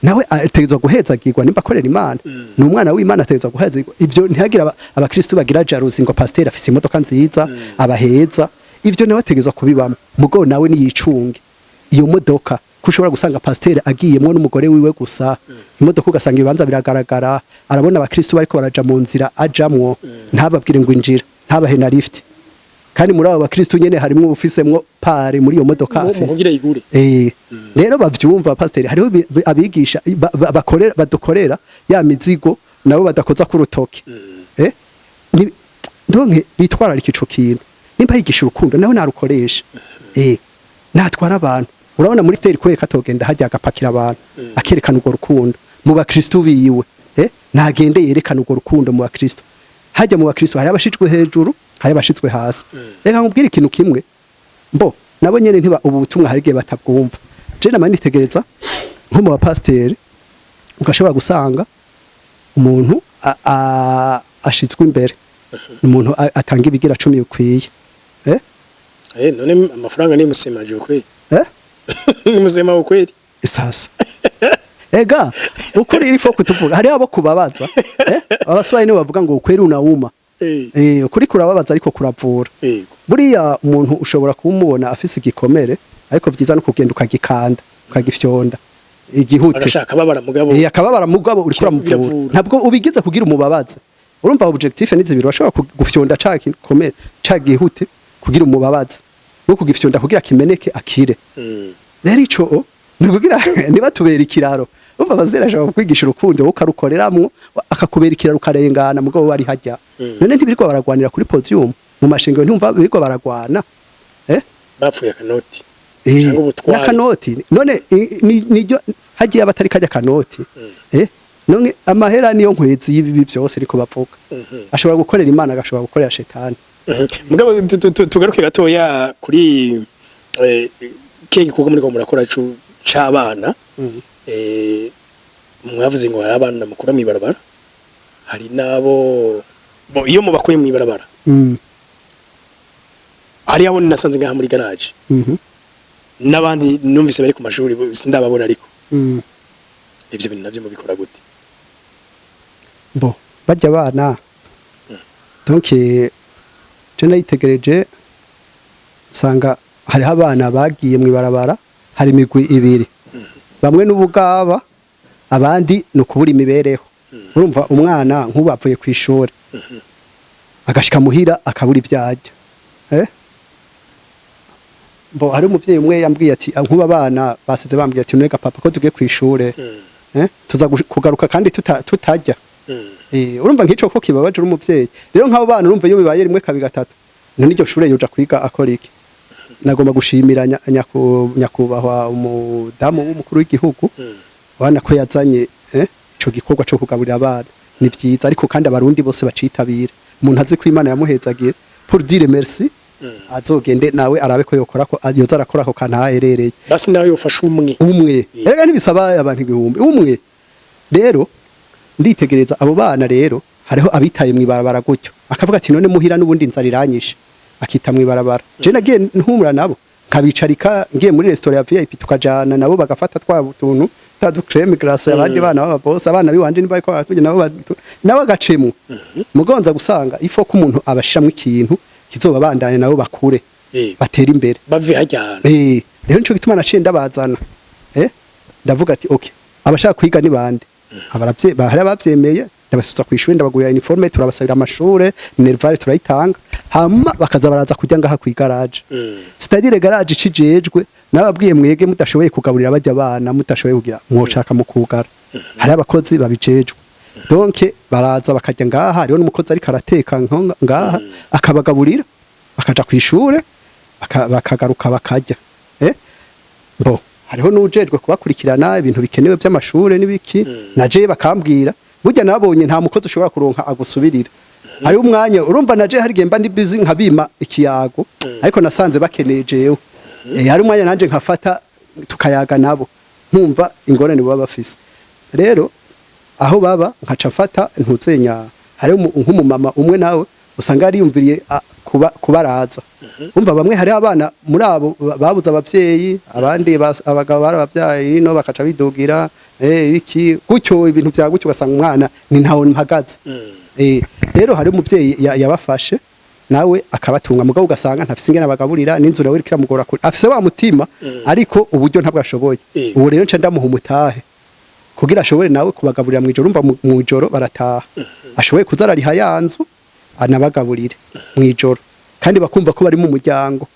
nawe ategezwa guhezagirwa nimba akorera Imana ni umwana w'Imana ategezwa guhezagirwa ivyo ntihagira abakristo bagira jaruzi ngo pasiteri afise imodoka nziza abaheza ivyo nawe ategezwa kubibamo mugo nawe niyicunge iyo modoka kushobora gusanga pasiteri agiyemwo n'umugore wiwe gusa imodoka ugasanga ibibanza biragaragara arabona abakristo bariko baraja mu nzira ajamwo ntababwire ngo injira ntabahe na lift kandi muri abo bakristo nyene harimo ufisemwo pare muri iyo modoka afise rero bavyumva pasiteri hariho abigisha badukorera ya mizigo nabo badakoza ku rutoke ndonke bitwararika ico kintu nimba yigisha urukundo nawe narukoresha natwara abantu urabona muri steri kwereka atogenda hajya agapakira abantu akerekana urwo rukundo mu bakristo biwe ntagende yerekana urwo rukundo mu bakristo hajya mu bakristo hari abashitswe hejuru hari abashitswe hasi reka nkubwire ikintu kimwe mbo nabo nyene ntiba ubu butumwa hari gihe batabwumva je namani nitegereza nko mu bapasiteri ugashobora gusanga umuntu ashitswe imbere umuntu atanga ibigira 10 ukwiye none amafaranga ni musemaje ukwiye ni musema ukweli sasa ega ukuri irifo kutuvuga hari abo kubabaza abaswaye ni bavuga ngo ukweli unauma ukuri kurababaza ariko kuravura buriya umuntu ushobora kumubona afise igikomere ariko vyiza no kugenda ukagikanda ukagifyonda igihute agashaka babara mugabo akababara mugabo uri kuramuvura ntabwo ubigize kugira umubabaze urumva objectif ni zibiri washobora gufyonda caki komere cagihute kugira umubabaze no kugifyonda kugira kimeneke akire rero ico nukugira niba tubera ikiraro umva bazerasha kwigisha urukundo ukarukoreramwo akakubera ikiraro ukarengana mugabo wari hajya none ntibiriko baragwanira kuri podium mu mashingo ntumva biriko baragwana bapfuye kanoti cyangwa ubutwari kanoti none nijyo hagiye abatari kajya kanoti none amahera niyo nkwezi y'ibibi byose ariko bavuga ashobora gukorera Imana agashobora gukorera shetani mugabo tugaruke gatoya kuri keke kuko muri ko murakora c'abana mwavuze ngo hari abana mukura mu ibarabara hari nabo iyo mubakuye mu ibarabara hari abo nasanze ngaha muri garage n'abandi numvise bari ku mashuri sindababona ariko ivyo bintu navyo mubikora gute bajya abana donc je nayitegereje sanga hariho abana bagiye mu ibarabara hari imigwi ibiri bamwe n'ubugaba abandi no kubura imibereho urumva umwana nk'ubapfuye ku ishuri agashika muhira akabura ivyajya hari umuvyeyi umwe yambwiye ati nkuba abana basize bambwiye ati nega papa ko tugiye ku ishure tuza kugaruka kandi tutajya urumva nk'ico ko kibabaje umuvyeyi rero nk'abo bana urumva iyo bibaye rimwe kabiri gatatu none iryo shure yoja kwiga akora iki nagomba gushimira nyakubahwa umudamu w'umukuru w'igihugu wana ko yazanye ico gikorwa cyo kugaburira abana ni vyiza ariko kandi abarundi bose bacitabira umuntu azi ko Imana yamuhezagiye pour dire merci azogende nawe arabe ko yokora ko yoza arakora ko kantaherereye basi nawe yofasha umwe erega nibisaba abantu igihumbi umwe rero nditegereza abo bana rero hariho abitaye mu ibarabara gutyo akavuga ati none muhira n'ubundi nzara iranyishe akita mwibarabara je nagiye ntumura nabo kabicarika ngiye muri restaurant ya VIP tukajana nabo bagafata twabo tuntu tadu creme glace abandi bana baba boss abana biwanje niba ariko baratuje nabo agacemu mugonza gusanga ifo ko umuntu abashiramwe ikintu kizoba bandanye nabo bakure batera imbere bave hajyana rero nico gituma naciye ndabazana ndavuga ati okay abashaka kwiga ni bande abaravye bahari abavyemeye ndabasuza kwishuri ndabagurira uniforme turabasabira amashure nervale turayitanga hama bakaza baraza kujya ngaha ku garage c'est-à-dire garage cijejwe nababwiye mwege mudashoboye kugaburira bajya abana mudashoboye kugira mwoshaka mu kugara hari abakozi babijejwe donc baraza bakajya ngaha rero n'umukozi ari karateka ngaha akabagaburira bakaja kwishuri bakagaruka bakajya bo hariho n'ujejwe kubakurikirana ibintu bikenewe by'amashure n'ibiki naje bakambwira burya nabonye nta mukozi ushobora kuronka agusubirira hari umwanya urumva naje hari gemba ndi busy nkabima ikiyago ariko nasanze bakeneye jewe hari umwanya nanje nkafata tukayaga nabo nkumva ingorane baba bafise rero aho baba nkaca mfata ntuzenya hari nk'umumama umwe nawe usanga ari yumviriye kubaraza umva bamwe hari abana muri abo babuze abavyeyi abandi abagabo barabavyaye no bakaca bidogira iki gucyo ibintu bya gucyo ugasanga umwana ni ntawo mpagaze rero hari umuvyeyi yabafashe nawe akabatunga mugabo ugasanga ntafise ingene abagaburira n'inzura we kiramugora kuri afise wa mutima ariko uburyo ntabwo ashoboye ubu rero nca ndamuha umutahe kugira ashobore nawe kubagaburira mu ijoro umva mu ijoro barataha ashoboye kuzarariha yanzu anabagaburire mu ijoro kandi bakumva ko bari mu muryango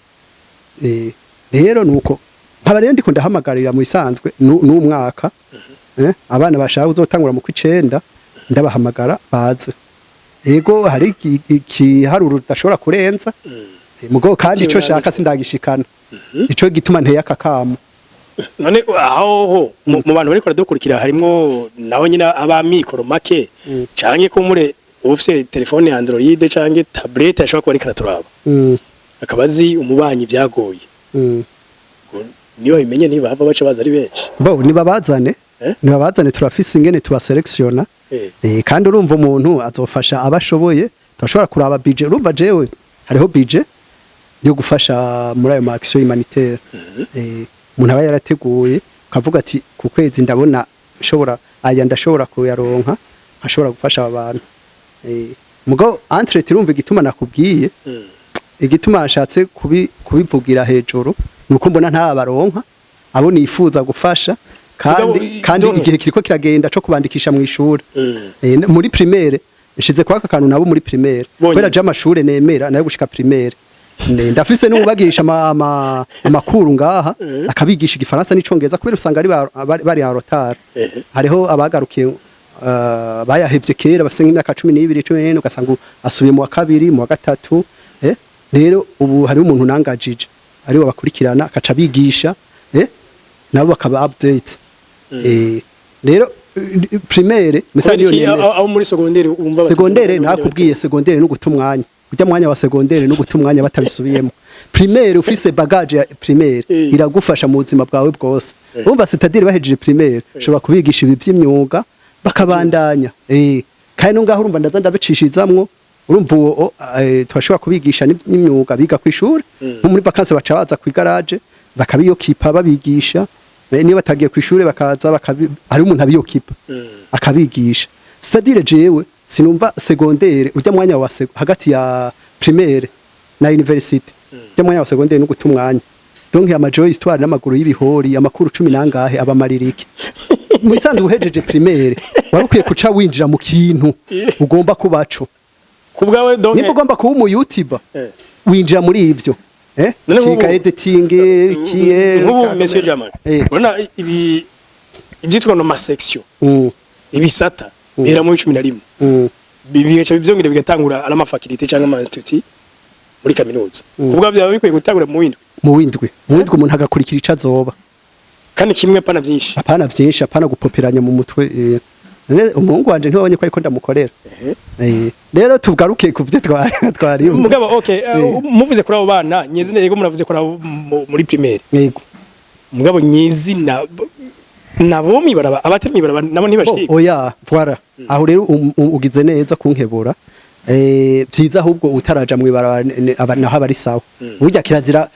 rero nuko nkaba rero ndiko ndahamagarira mu isanzwe n'umwaka abana bashaka uzotangura mu kw'icenda ndabahamagara baze yego hari ikiharuro udashobora kurenza mugo kandi ico shaka sindagishikana ico gituma nteye akakamo none aho mu bantu bariko baradukurikira harimo naho nyina abamikoro make canke ko mure ufise telefone ya Android canke tablette ashobora kuba ariko araturaba akabazi umubanyi byagoye niyo bimenye niba hava baca baza ari benshi bo nibabazane turafise ingene tubaselectiona kandi urumva umuntu azofasha abashoboye turashobora kuraba budget urumva jewe hariho budget yo gufasha muri ayo action humanitaire umuntu aba yarateguye kavuga ati ku kwezi ndabona ndashobora kuyaronka ashobora gufasha abantu mugo entre tirumva igituma nakubwiye igituma ashatse kubivugira hejuru nuko mbona nta baronka abo nifuza gufasha kandi igihe kiriko kiragenda cyo kubandikisha mu ishuri muri primaire nshize kwaka kantu nabo muri primaire kubera je amashure nemera nayo gushika primaire ndafise n'ubagirisha amakuru ngaha akabigisha igifaransa n'icongereza kubera usanga bari en retard hariho abagarukiye bayahevye kera bafise nk'imyaka 12 14 ugasanga asubiye mu wa kabiri mu wa gatatu rero ubu hari umuntu nangajije ari wo bakurikirana akaca bigisha nabo bakaba update rero primaire misali yo aho muri secondaire umva secondaire nakubwiye secondaire no gutumwanya ujya mwanya wa secondaire no gutumwanya batabisubiyemo primaire ufise bagage ya primaire iragufasha mu buzima bwawe bwose umva c'est-à-dire bahejeje primaire ushobora kubigisha ibi by'imyuga bakabandanya kandi no ngaho urumva ndaza ndabicishizamwo urumva uwo twashobora kubigisha n'imyuga biga ku ishuri nko muri vacances baca baza ku garage bakabiyokipa babigisha niyo batagiye ku ishuri bakaza hari umuntu abiyokipa akabigisha c'est-à-dire jewe sinumva secondaire ujya mwanya wa hagati ya primaire na university ujya mwanya wa secondaire no gutumwanya donc ya major histoire n'amaguru y'ibihori amakuru 10 nangahe abamaririke mu isanzwe uhejeje primaire warukwiye kuca winjira mu kintu ugomba kubaco kubwawe donc niba ugomba kuba mu YouTuber winjira muri ivyo kika editing kiye nk'ubu monsieur Jamal urabona ibyitwa no masection ibisata bera mu 11 bibica bivyongera bigatangura ala mafaculté cyangwa ama institut muri kaminuza kubwa byaba bikwiye gutangura mu windwi umuntu agakurikira ica zoba kandi kimwe apana byinshi apana gupoperanya mu mutwe umuhungu wanje ntiwabonye ko ariko ndamukorera rero tugaruke ku byo twari mugabo okay muvuze kuri abo bana nyezina yego muravuze kuri abo muri primaire yego mugabo nyezina nabo mibaraba abatemye baraba nabo ntibashika oya voilà aho rero ugize neza kunkebura vyiza ahubwo utaraja mu ibarabara naho abari sawa burya kirazira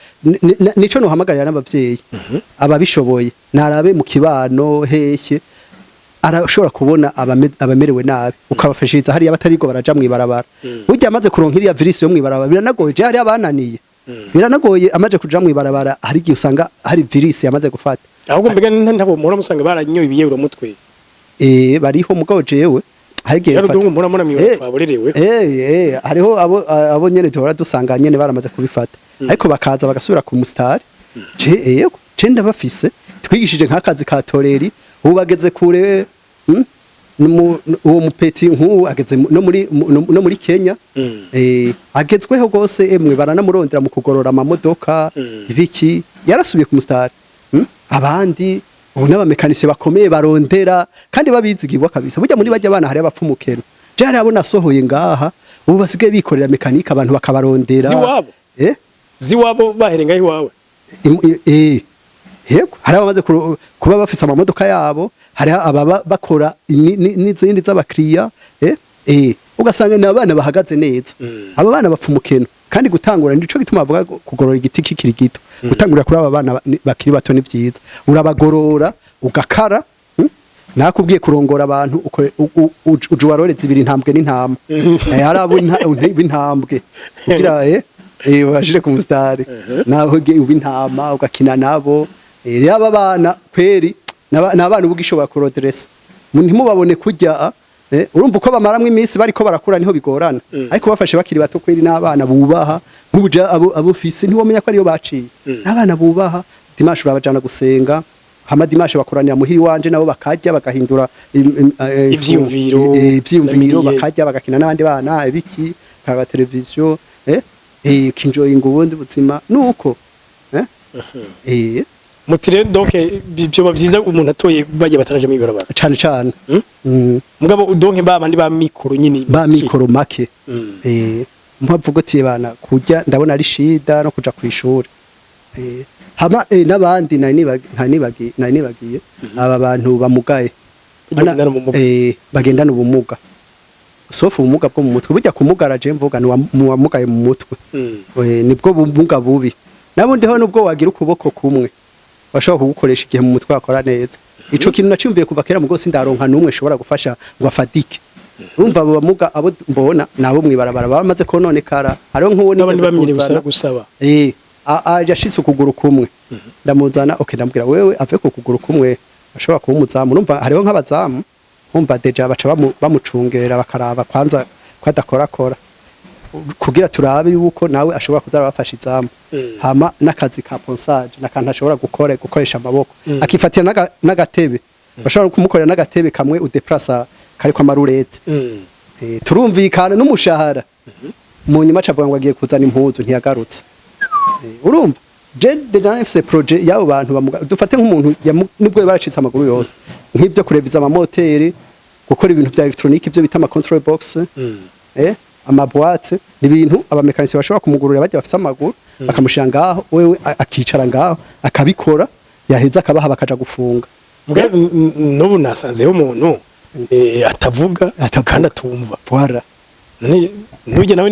nico no hamagarira n'abavyeyi ababishoboye narabe mu kibano heshye arashobora kubona abamerewe nabi ukabafashiriza hariya batarigo baraja mu ibarabara burya amaze kuronka iriya virus yo mu ibarabara biranagoye je hariya abananiye biranagoye amaje kuja mu ibarabara hari gihe usanga hari virus yamaze gufata ahubwo mbega ntabo muhora musanga baranyoye ibiyero mutwe bariho mugabo jewe hariho abo nyene duhora dusanga nyene baramaze kubifata ariko bakaza bagasubira ku mustari je ndabafise twigishije nk'akazi ka toreri ubu bageze kure uwo mupeti nk'ubu ageze no muri Kenya agezweho gose emwe baranamurondera mu kugorora amamodoka ibiki yarasubiye ku mustari abandi ubu n'abamekanisi bakomeye barondera kandi babizigirwa kabisa burya muri bajya abana hari abapfumukeno je hari abona sohoye ngaha ubu basigaye bikorera mekanika abantu bakabarondera ziwabo baherenga iwawe yego hari abamaze kuba bafise amamodoka yabo hari ababa bakora n'izindi z'abakiriya ugasanga n'abana bahagaze neza aba bana bapfumukeno kandi gutangura ndico gituma bavuga kugorora igiti kikiri gito gutangura kuri aba bana bakiri bato ni vyiza urabagorora ugakara nakubwiye kurongora abantu uje waroreza ibiri ntambwe n'intama arabo intambwe kugira washire ku mustari naho ubintama ugakina nabo yaba bana kweri nabana ubugishobora kurodressa ntimubabone kujya urumva uko bamaramwe iminsi bariko barakura niho bigorana ariko bafashe bakiri bato kweri n'abana bubaha nk'ubuja abo fisi ntiwomenya ko ariyo baciye n'abana bubaha dimanche urabajana gusenga hama dimanche bakoranira muhiri wanje nabo bakajya bagahindura ivyiyumviro bakajya bagakina n'abandi bana ibiki karaba televiziyo kinjoyinga ubundi buzima nuko mutire donc byo bavyiza umuntu atoye baje bataraje mu ibarabara cane mugabo donc babandi ba mikoro nyine ba mikoro make mpavuga ati bana kujya ndabona ari shida no kuja kwishura hama nabandi nanibagiye aba bantu bamugaye bagendana ubumuga sofu ubumuga bwo mu mutwe burya kumugaraje mvuga ni wamugaye mu mutwe nibwo bumuga bubi nabundi ho nubwo wagira ukuboko kumwe bashobora kugukoresha igihe mu mutwe wakora neza ico kintu naciyumviye kuva kera mu gose ndaronka numwe shobora gufasha ngo afadike urumva abo bamuga abo mbona nabo mwibarabara bamaze kononekara hariho nk'uwo n'abandi bamyire gusaba yashitse ukuguru kumwe ndamuzana ndambwira wewe ave ku kuguru kumwe ashobora kuba umuzamu urumva hariho nk'abazamu umva deja baca bamucungera bakaraba kwanza kwadakorakora kugira turabe yuko nawe ashobora kuzara bafasha izamu hama nakazi ka ponsage nakanta ashobora gukoresha amaboko akifatira n'agatebe bashobora kumukorera n'agatebe kamwe udeplasa kariko amarurete turumvikana n'umushahara mu nyuma cavuga ngo agiye kuzana impuzu ntiyagarutse urumva je deja FC projet yabo bantu dufate nk'umuntu nubwo baracitse amaguru yose nk'ibyo kureviza amamoteri gukora ibintu vya electronique byo bita ama control box amaboîte ni ibintu abamekanisi bashobora kumugurura bajya bafite amaguru bakamushira ngaho wewe akicara ngaho akabikora yaheza akabaha bakaja gufunga n'ubu nasanzeho umuntu atavuga kandi atumva voilà nuje nawe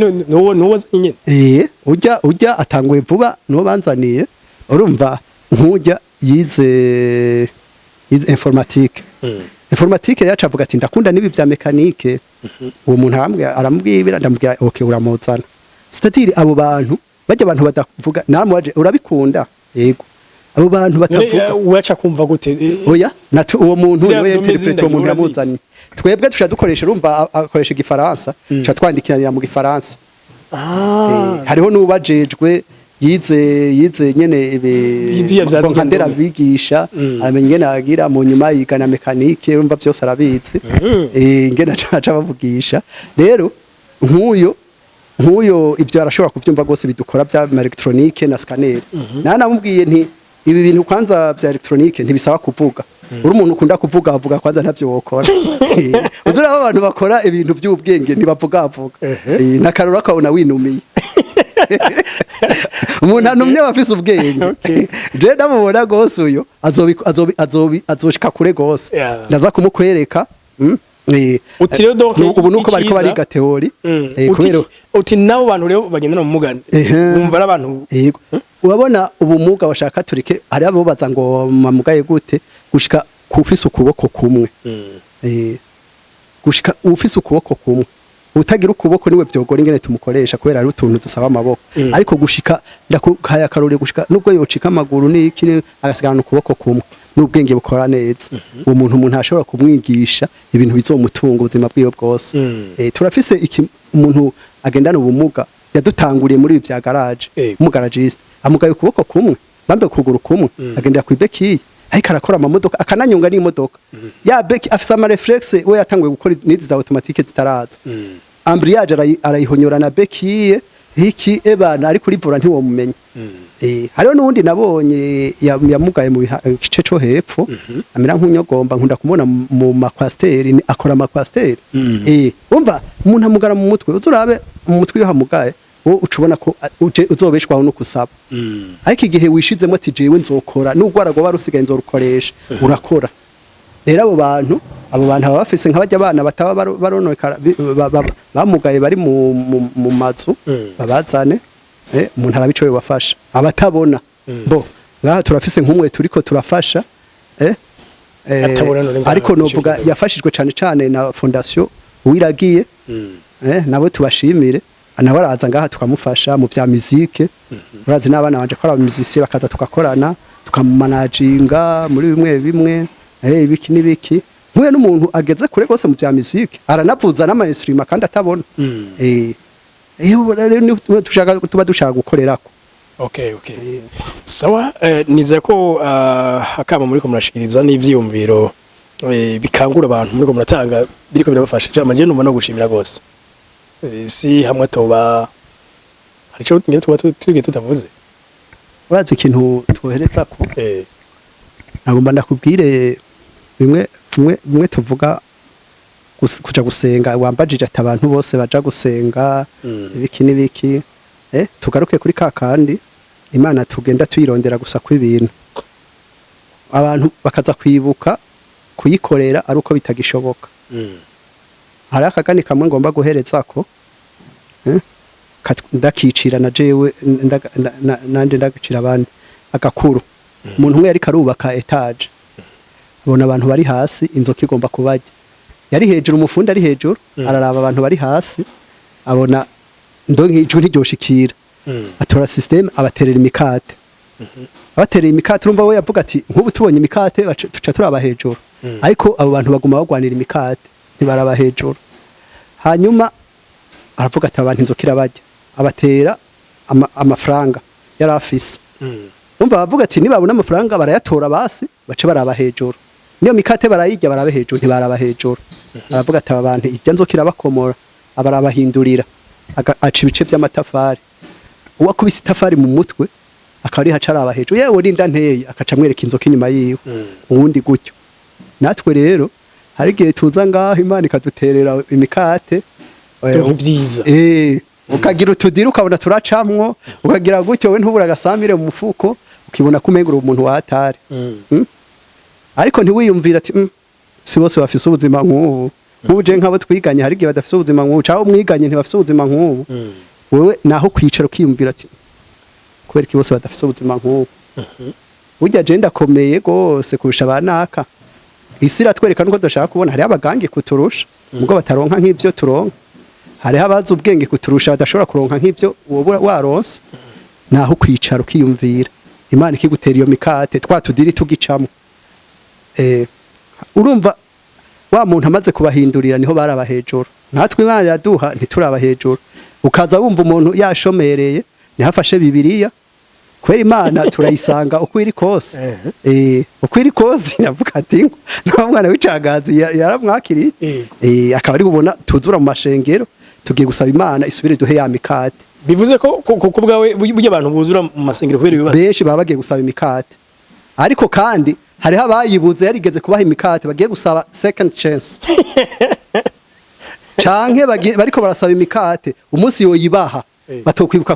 nuwaza nyine ujya atanguye vuba no banzaniye urumva nkujya yize informatique informatique yacu avuga ati ndakunda nibi bya mekanike uwo muntu arambwira ndambwira okay uramuzana c'est-à-dire abo bantu bajya abantu badavuga namwaje urabikunda yego abo bantu batavuga uwacha kumva gute oya uwo muntu niwe interprete uwo muntu yamuzanye twebwe tusha dukoresha urumva akoresha igifaransa cha twandikiranira mu gifaransa hariho n'ubajejwe yize nyene nkandera bigisha amenye ngene agira mu nyuma yigana mekanike urumva byose arabizi ngene aca bavugisha rero nk'uyo ibyo arashobora kuvyumva gose bidukora bya electronique na scanner namubwiye nti ibi bintu kwanza bya electronique ntibisaba kuvuga uri umuntu ukunda kuvuga avuga kwanza ntavyo wokora uzura abantu bakora ibintu by'ubwenge ntibavuga nakarora kabona winumiye umuntu anumye bafise ubwenge je ndamubona gose uyo azoshika kure gose ndaza kumukwereka uti rero donc ubu nuko bariko bariga teori kubera uti nabo bantu rero bagendana mu mugani bumva abantu yego urabona ubumuga bashaka turike ari abo baza ngo mamugaye gute gushika kufisa ukuboko kumwe gushika ufisa ukuboko kumwe utagira ukuboko niwe vyogora ingene tumukoresha kubera ari utuntu dusaba amaboko ariko gushika ndakaya karore gushika nubwo yocika amaguru n'iki agasigana ukuboko kumwe n'ubwenge bukora neza uwo muntu ashobora kumwigisha ibintu bizomutunga ubuzima bwiwe bwose turafise umuntu agendana ubumuga yadutanguriye muri ibi vya garage umugaragiste amugaye ukuboko kumwe bambe kuguru kumwe agendera ku bekiye ariko arakora amamodoka akananyonga n'imodoka ya beki afise ama reflex we yatanguye gukora nizi za automatique zitaraza embrayage arayihonyora na bekiye hiki ebana ari kuri vura ntiwo mumenye hariho nundi nabonye yamugaye mu gice cyo hepfo amera nk'unyogomba nkunda kumubona mu makwasteri akora amakwasteri umva umuntu amugara mu mutwe uzurabe mu mutwe yo hamugaye wo ucubona ko uzobeshwaho no kusaba ariko igihe wishizemo ati jewe nzokora nubwo aragoba rusigaye nzorukoresha urakora rero abo bantu baba bafise nk'abajya abana bataba barononekara bamugaye bari mu mazu babazane umuntu arabicoye wafasha abatabona bo ngaha turafise nk'umwe turiko turafasha ariko novuga yafashijwe cyane na fondation Uwiragiye nabo tubashimire nawe araza ngaha tukamufasha mu vya muzike urazi n'abana banje ko ari musicien bakaza tugakorana tukamanaginga muri bimwe ibiki n'ibiki nk'uyu n'umuntu ageze kure gose mu vya muzike aranavuza n'ama instrument kandi atabona tuba dushaka gukorerako okay sawa nize ko akama muri ko murashikiriza n'ivyiyumviro bikangura abantu muri ko muratanga biriko birabafasha cyane je numva no gushimira gose si hamwe toba harico ngire tuba tutavuze urazi ikintu twohereza ko nagomba ndakubwire bimwe tuvuga kuja gusenga wambajije ati abantu bose baja gusenga ibiki n'ibiki tugaruke kuri kakandi Imana tugenda tuyirondera gusa kw'ibintu abantu bakaza kwibuka kuyikorera ari uko bitagishoboka hari akagani kamwe ngomba guhereza ko ndakicira na jewe nanje ndagicira abandi agakuru umuntu umwe yari karubaka etage abona abantu bari hasi inzoka igomba kubajya yari hejuru umufundi ari hejuru araraba abantu bari hasi abona ndonke ijwi ntiryoshikira atora system abaterera imikate abaterera imikate urumva we yavuga ati nk'ubu tubonye imikate tuca turaba hejuru ariko abo bantu baguma bagwanira imikate ntibaraba hejuru hanyuma aravuga ati abantu inzokira bajya abatera amafaranga yari afise umva bavuga ati nibabona amafaranga barayatora basi bace baraba hejuru niyo mikate barayijya barabe hejuru ntibaraba hejuru aravuga ati abantu ijya nzokira bakomora abarabahindurira aca ibice by'amatafari uwakubise itafari mu mutwe akari hacaraba hejuru yewe rinda nteye akaca mwereka inzoka inyuma yiwe ubundi gutyo natwe rero hari igihe tuza ngaho Imana ikaduterera imikate vyiza ukagira utudira ukabona turacamwo ukagira gutyo we ntubura agasambire mu mufuko ukibona kumengura umuntu watari ariko ntiwiyumvira ati si bose bafise ubuzima nk'ubu nk'uje nk'abo twiganye hari igihe badafise ubuzima nk'ubu cyangwa mwiganye ntibafise ubuzima nk'ubu wewe naho kwicara ukiyumvira ati kubera iki bose badafise ubuzima nk'ubu burya je ndakomeye gose kurusha abanaka isi iratwereka nuko dushaka kubona hari abagangi kuturusha ubwo bataronka nk'ivyo turonka hari abazi ubwenge kuturusha badashobora kuronka nk'ivyo wowe waronse naho kwicara ukiyumvira Imana ikigutera iyo mikate twatudiri tugicamo urumva wa muntu amaze kubahindurira niho baraba hejuru natwe Imana yaduha ntituraba hejuru ukaza wumva umuntu yashomereye nihafashe Bibiliya kwera Imana turayisanga uko iri kose uko iri kose navuga ati no mwana w'icagazi yaramwakiriye akaba ari bubona tuzura mu mashengero tugiye gusaba Imana isubire duhe ya mikate bivuze ko kubwawe burya abantu buzura mu masengero kubera ibibazo benshi baba bagiye gusaba imikate ariko kandi hariho abayibuze yarigeze kubaha imikate bagiye gusaba second chance canke bariko barasaba imikate umunsi yoyibaha batokwibuka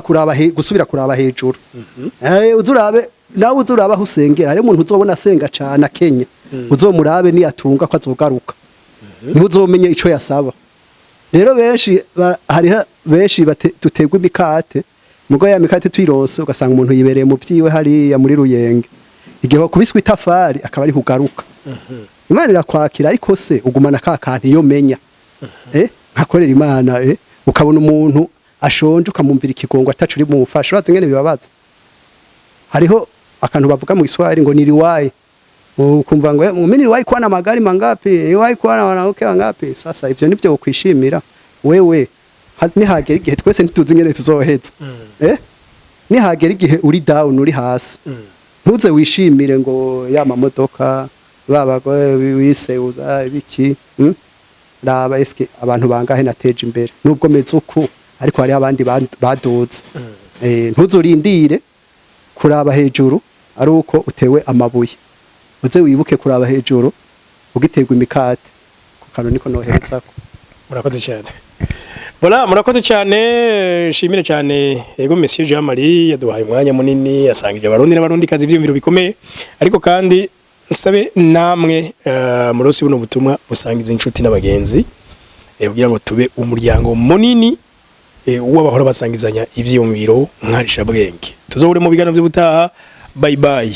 gusubira kuraba hejuru uzurabe nawe uzuraba aho usengera hari umuntu uzobona asenga cane Kenya uzomurabe niyatunga ko azogaruka ntuzomenya ico yasaba. Rero benshi hariho benshi tutegwa imikate mugo ya mikate twirose ugasanga umuntu yibereye mu vyiwe hari ya muri ruyenge igihe kubiswa itafari akaba ari kugaruka. Imana irakwakira ariko se ugumana ka kantu iyo menya nkakorera Imana ukabona umuntu ashonje ukamumvira ikigongo atacuri mu mufasha urazi ngene bibabaza. Hariho akantu bavuga mu Kiswahili ngo niliwahi ukumva ngo mimi niliwahi kuwa na magari mangapi, niliwahi kuwa na wanawake wangapi. Sasa ivyo nivyo ukwishimira wewe nihagera igihe twese ntituzi ngene tuzoheza nihagera igihe uri down uri hasi ntuze wishimire ngo ya mamodoka babago wiseuza ibiki ndaba eske abantu bangahe nateje imbere nubwo meze uku ariko hari abandi baduze ntuzurindire kuraba hejuru ari uko utewe amabuye uze wibuke kuraba hejuru ugiterwa imikate ku kantu niko nohereza ko. Murakoze cyane. Voilà, murakoze cyane, shimire cyane yego Monsieur Jean Marie yaduhaye umwanya munini asangije abarundi n'abarundi kazi ivyumviro bikomeye ariko kandi nsabe namwe murosi buno butumwa busangiza inshuti n'abagenzi kugira ngo tube umuryango munini w'abahora basangizanya ivyumviro nkarisha bwenge. Tuzohure mu biganiro by'ubutaha. Bye bye.